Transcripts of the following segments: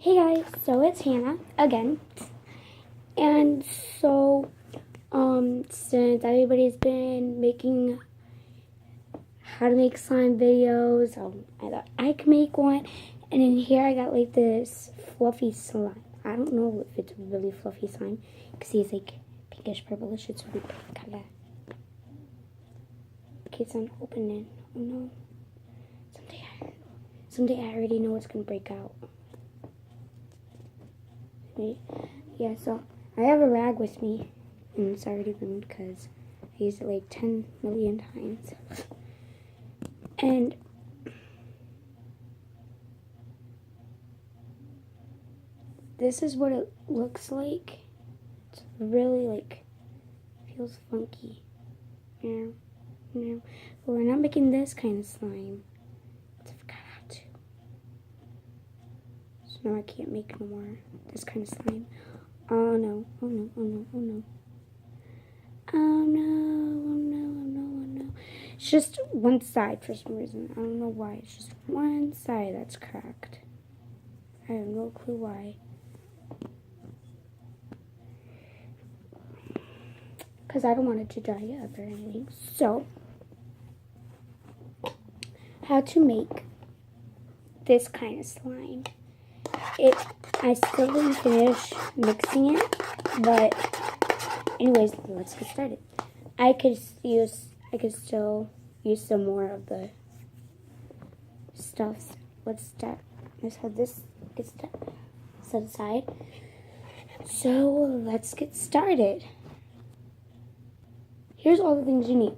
Hey guys, so it's Hannah again. And so, since everybody's been making how to make slime videos, I thought I could make one. And in here I got like this fluffy slime. I don't know if it's really fluffy slime, because he's like pinkish purplish. It's really pink, kind of. Okay, it's not opening. Oh no. Someday I already know it's gonna break out. Yeah, so I have a rag with me, and it's already ruined because I used it like 10 million times. And this is what it looks like. It's really like, feels funky. Yeah. But we're not making this kind of slime. I forgot how to. So now I can't make no more this kind of slime. Oh no, oh no, oh no, oh no. Oh no, oh no, oh no, oh no. It's just one side for some reason. I don't know why. It's just one side that's cracked. I have no clue why. Because I don't want it to dry up or anything. So, how to make this kind of slime. I still didn't finish mixing it, but anyways, let's get started. I could still use some more of the stuff. Let's have this get set aside. So let's get started. Here's all the things you need.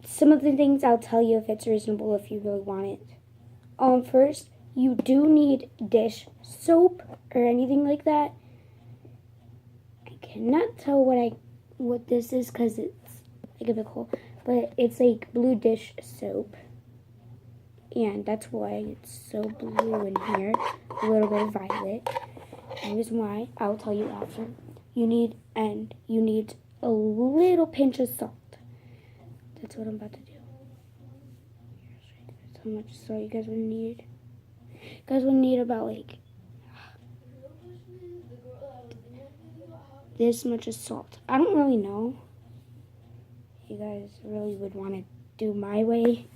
Some of the things I'll tell you if it's reasonable if you really want it. First, you do need dish soap or anything like that. I cannot tell what this is because it's like a big hole, but it's like blue dish soap, and that's why it's so blue in here. A little bit of violet. The reason why I'll tell you after. You need a little pinch of salt. That's what I'm about to do. Here's how much salt you guys would need. You guys would need about like this much of salt. I don't really know. You guys really would want to do my way,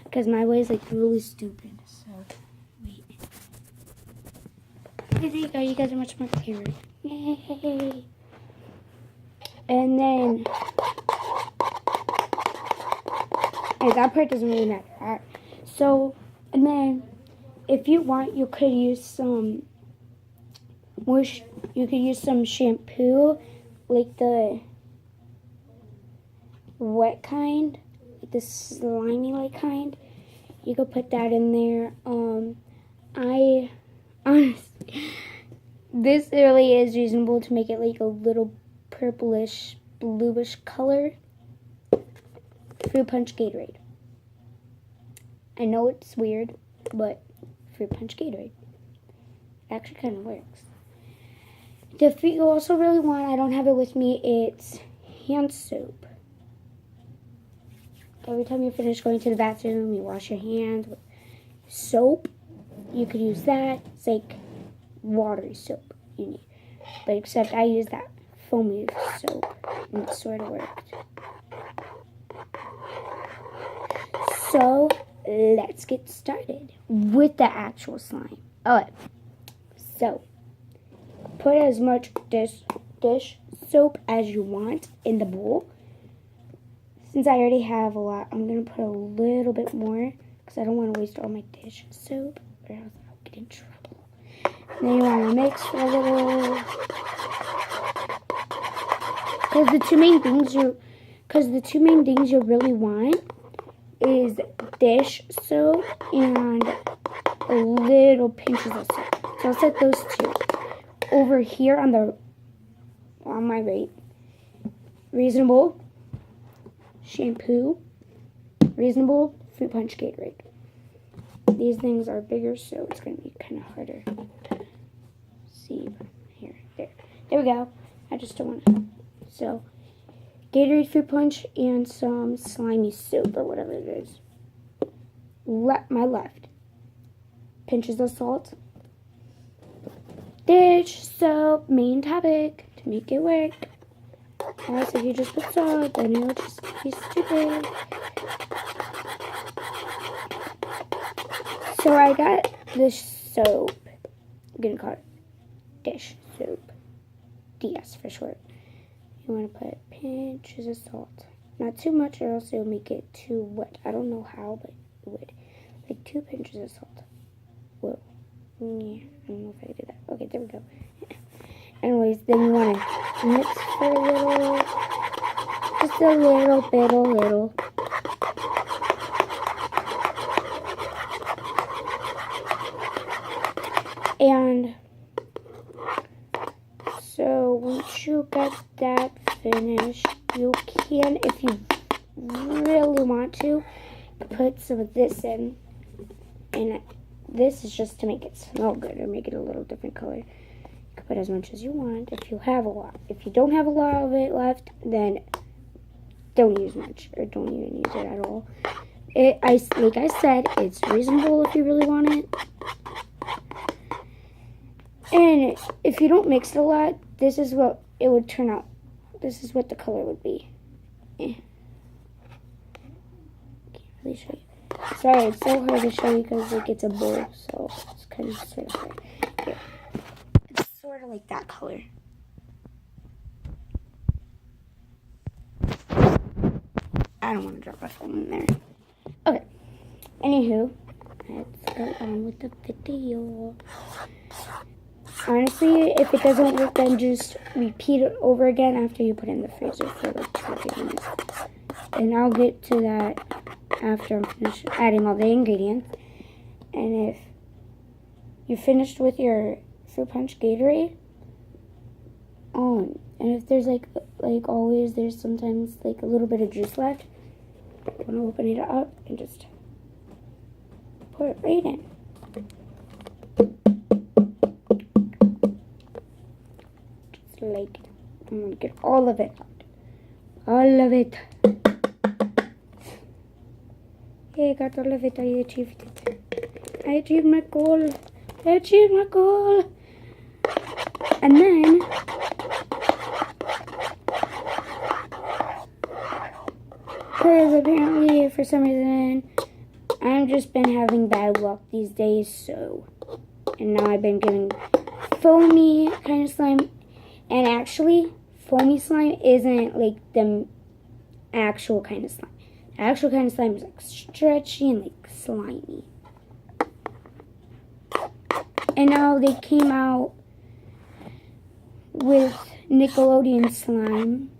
because my way is like really stupid. So wait. There you go. You guys are much more clearer. Yay! And then that part doesn't really matter. Right? So, and then if you want, you could use some shampoo, like the wet kind, like the slimy like kind. You could put that in there. I honestly, this really is reasonable to make it like a little purplish, bluish color. Fruit Punch Gatorade. I know it's weird, but Fruit Punch Gatorade actually kind of works. If you also really want, I don't have it with me, it's hand soap. Every time you finish going to the bathroom, you wash your hands with soap. You could use that. It's like watery soap you need. But except I use that foamy soap, and it sort of worked. So, let's get started with the actual slime. Alright, so put as much dish soap as you want in the bowl. Since I already have a lot, I'm going to put a little bit more because I don't want to waste all my dish soap or else I'll get in trouble. And then you want to mix for a little. Because the two main things you really want is dish soap and a little pinches of soap. So I'll set those two. Over here on my right, reasonable shampoo, reasonable Fruit Punch Gatorade. These things are bigger, so it's going to be kind of harder to see. There we go. I just don't want to. So, Gatorade, Fruit Punch, and some slimy soap or whatever it is. My left. pinches of salt. Dish soap, main topic, to make it work. Alright, so if you just put salt, then it'll just be stupid. So I got this soap. I'm gonna call it dish soap. DS for short. You want to put pinches of salt. Not too much or else it'll make it too wet. I don't know how, but it would. Like 2 pinches of salt. Whoa. Yeah, I don't know if I did that. Okay, there we go. Anyways, then you want to mix for a little. Just a little bit, a little. And so once you get that finished, you can, if you really want to, put some of this in. And this is just to make it smell good or make it a little different color. You can put as much as you want if you have a lot. If you don't have a lot of it left, then don't use much or don't even use it at all. Like I said, it's reasonable if you really want it. And if you don't mix it a lot, this is what it would turn out. This is what the color would be. Can't really show you. Sorry, it's so hard to show you because like it's a bowl, so it's kind of sort of hard. Here. It's sort of like that color. I don't want to drop my phone in there. Okay. Anywho, let's go on with the video. Honestly, if it doesn't work, then just repeat it over again after you put it in the freezer for like 20 minutes. And I'll get to that after I'm finished adding all the ingredients. And if you're finished with your fruit punch Gatorade, and if there's like always, there's sometimes like a little bit of juice left, you want to open it up and just pour it right in. Just like, I'm going to get all of it out. All of it. Yeah, I got all of it. I achieved it. I achieved my goal. I achieved my goal. And then because apparently for some reason I've just been having bad luck these days, so and now I've been getting foamy kind of slime, and actually foamy slime isn't like the actual kind of slime. The actual kind of slime is like stretchy and like slimy. And now they came out with Nickelodeon slime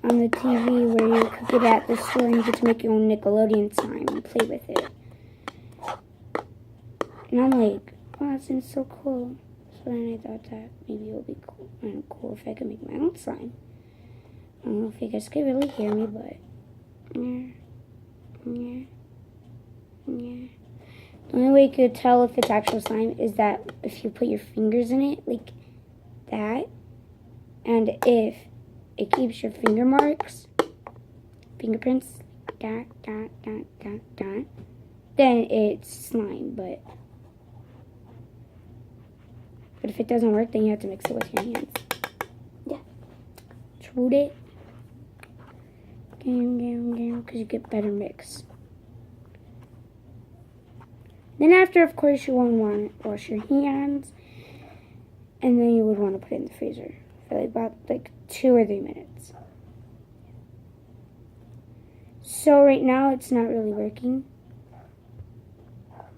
on the TV where you could get at the store and you get to make your own Nickelodeon slime and play with it. And I'm like, wow, that seems so cool. So then I thought that maybe it would be cool if I could make my own slime. I don't know if you guys could really hear me, but yeah. The only way you could tell if it's actual slime is that if you put your fingers in it, like that, and if it keeps your finger marks, fingerprints, then it's slime, but if it doesn't work, then you have to mix it with your hands. Yeah. True it. Because you get better mix. Then after, of course, you want to wash your hands. And then you would want to put it in the freezer for about 2 or 3 minutes. So right now, it's not really working. At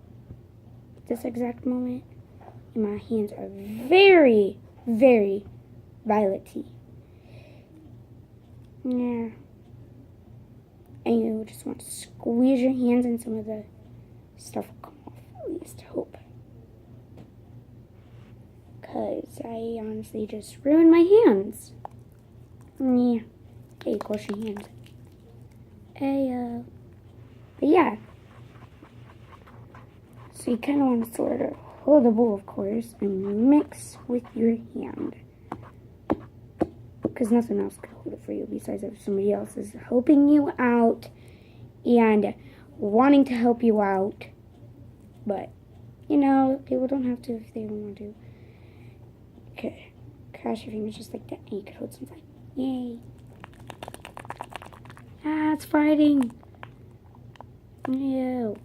this exact moment. And my hands are very, very violet-y. Yeah. And you just want to squeeze your hands and some of the stuff will come off. At least hope. Because I honestly just ruined my hands. Yeah. Hey, wash your hands. Hey, but yeah. So you kind of want to sort of hold the bowl, of course, and mix with your hand. Because nothing else can hold it for you besides if somebody else is helping you out and wanting to help you out. But You know, people don't have to if they don't want to. Okay. Cross your fingers just like that, and you can hold some flag. Yay. Ah, it's fighting. Ew.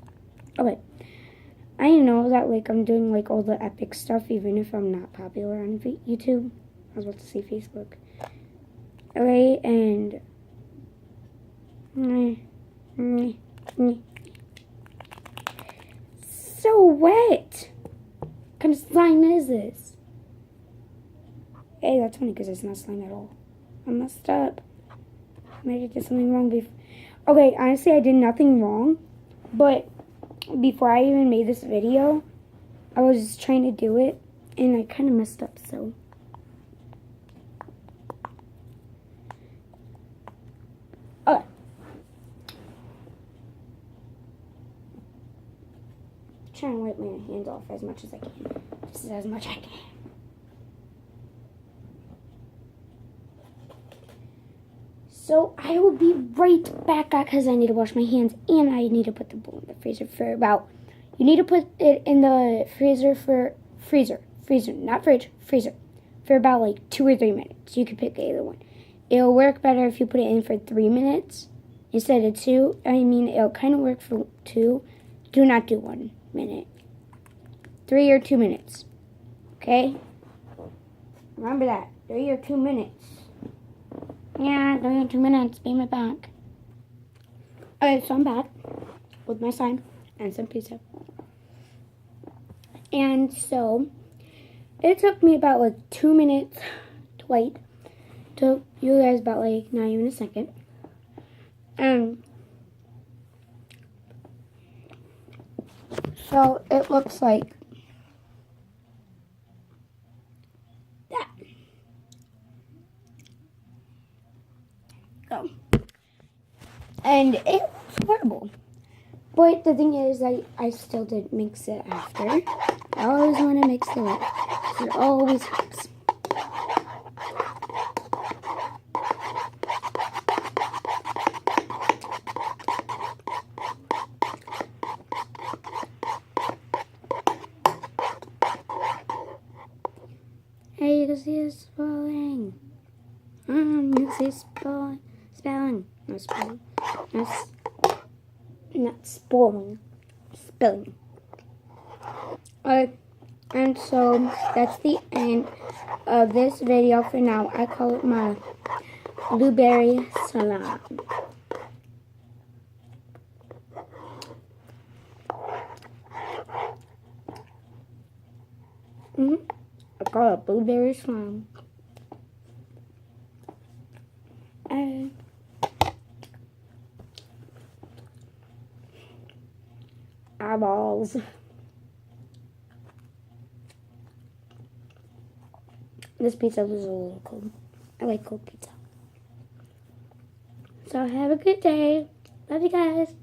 Okay. I know that, like, I'm doing, like, all the epic stuff, even if I'm not popular on YouTube. I was about to say Facebook. Okay, and... So wet! What kind of slime is this? Hey, that's funny because it's not slime at all. I messed up. Maybe I did something wrong before. Okay, honestly, I did nothing wrong. But before I even made this video, I was trying to do it. And I kind of messed up, so. Trying to wipe my hands off as much as I can. Just as much as I can. So I will be right back because I need to wash my hands and I need to put the bowl in the freezer for about. You need to put it in the freezer for freezer, not fridge, freezer, for about like 2 or 3 minutes. You can pick either one. It'll work better if you put it in for 3 minutes instead of 2. I mean, it'll kind of work for 2. Do not do 1 minute. 3 or 2 minutes. Okay? Remember that. 3 or 2 minutes. Yeah, 3 or 2 minutes. Be right back. Okay, so I'm back with my slime and some pizza. And so, it took me about like 2 minutes to wait. Took you guys about like not even a second. So it looks like that. Go. And it looks horrible. But the thing is, I still did mix it after. I always want to mix it up. It always helps. Hey, you can see it's spelling. You can see spelling. Not spelling. Not spelling. Spelling. And so that's the end of this video for now. I call it my blueberry slime. I call it blueberry slime. Eyeballs. This pizza was a little cold. I like cold pizza. So have a good day. Love you guys.